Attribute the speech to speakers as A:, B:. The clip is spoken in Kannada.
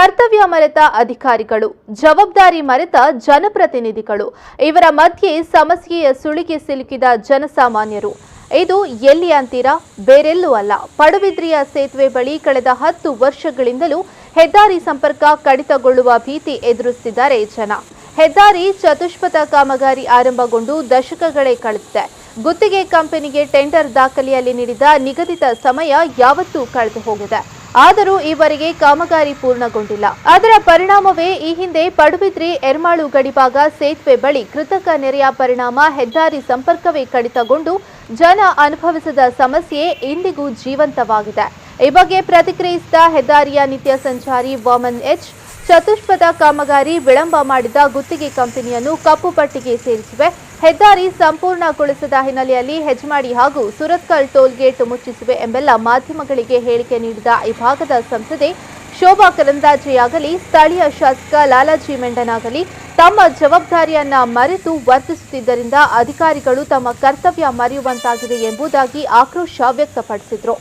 A: ಕರ್ತವ್ಯ ಮರೆತ ಅಧಿಕಾರಿಗಳು, ಜವಾಬ್ದಾರಿ ಮರೆತ ಜನಪ್ರತಿನಿಧಿಗಳು, ಇವರ ಮಧ್ಯೆ ಸಮಸ್ಯೆಯ ಸುಳಿಗೆ ಸಿಲುಕಿದ ಜನಸಾಮಾನ್ಯರು. ಇದು ಎಲ್ಲಿ ಅಂತೀರಾ? ಬೇರೆಲ್ಲೂ ಅಲ್ಲ, ಪಡುಬಿದ್ರೆಯ ಸೇತುವೆ ಬಳಿ ಕಳೆದ 10 ವರ್ಷಗಳಿಂದಲೂ ಹೆದ್ದಾರಿ ಸಂಪರ್ಕ ಕಡಿತಗೊಳ್ಳುವ ಭೀತಿ ಎದುರಿಸುತ್ತಿದ್ದಾರೆ ಜನ. ಹೆದ್ದಾರಿ ಚತುಷ್ಪಥ ಕಾಮಗಾರಿ ಆರಂಭಗೊಂಡು ದಶಕಗಳೇ ಕಳೆದಿದೆ. ಗುತ್ತಿಗೆ ಕಂಪನಿಗೆ ಟೆಂಡರ್ ದಾಖಲೆಯಲ್ಲಿ ನೀಡಿದ ನಿಗದಿತ ಸಮಯ ಯಾವತ್ತೂ ಕಳೆದು ಹೋಗಿದೆ. ಆದರೂ ಈವರೆಗೆ ಕಾಮಗಾರಿ ಪೂರ್ಣಗೊಂಡಿಲ್ಲ. ಅದರ ಪರಿಣಾಮವೇ ಈ ಹಿಂದೆ ಪಡುಬಿದ್ರೆ ಎರ್ಮಾಳು ಗಡಿಭಾಗ ಸೇತುವೆ ಬಳಿ ಕೃತಕ ನೆರೆಯ ಪರಿಣಾಮ ಹೆದ್ದಾರಿ ಸಂಪರ್ಕವೇ ಕಡಿತಗೊಂಡು ಜನ ಅನುಭವಿಸಿದ ಸಮಸ್ಯೆ ಇಂದಿಗೂ ಜೀವಂತವಾಗಿದೆ. ಈ ಬಗ್ಗೆ ಪ್ರತಿಕ್ರಿಯಿಸಿದ ಹೆದ್ದಾರಿಯ ನಿತ್ಯ ಸಂಚಾರಿ ವಾಮನ್ ಎಚ್, ಚತುಷ್ಪಥ ಕಾಮಗಾರಿ ವಿಳಂಬ ಮಾಡಿದ ಗುತ್ತಿಗೆ ಕಂಪನಿಯನ್ನು ಕಪ್ಪು ಪಟ್ಟಿಗೆ ಸೇರಿಸಿವೆ. ಹೆದ್ದಾರಿ ಸಂಪೂರ್ಣಗೊಳಿಸಿದ ಹಿನ್ನೆಲೆಯಲ್ಲಿ ಹೆಜ್ಮಾಡಿ ಹಾಗೂ ಸುರತ್ಕಲ್ ಟೋಲ್ ಗೇಟ್ ಮುಚ್ಚಿಸಿವೆ ಎಂಬೆಲ್ಲ ಮಾಧ್ಯಮಗಳಿಗೆ ಹೇಳಿಕೆ ನೀಡಿದ ಈ ಭಾಗದ ಸಂಸದೆ ಶೋಭಾ ಕರಂದ್ಲಾಜೆಯಾಗಲಿ, ಸ್ಥಳೀಯ ಶಾಸಕ ಲಾಲಾಜಿ ಮೆಂಡನಾಗಲಿ ತಮ್ಮ ಜವಾಬ್ದಾರಿಯನ್ನ ಮರೆತು ವರ್ತಿಸುತ್ತಿದ್ದರಿಂದ ಅಧಿಕಾರಿಗಳು ತಮ್ಮ ಕರ್ತವ್ಯ ಮರೆಯುವಂತಾಗಿದೆ ಎಂಬುದಾಗಿ ಆಕ್ರೋಶ ವ್ಯಕ್ತಪಡಿಸಿದರು.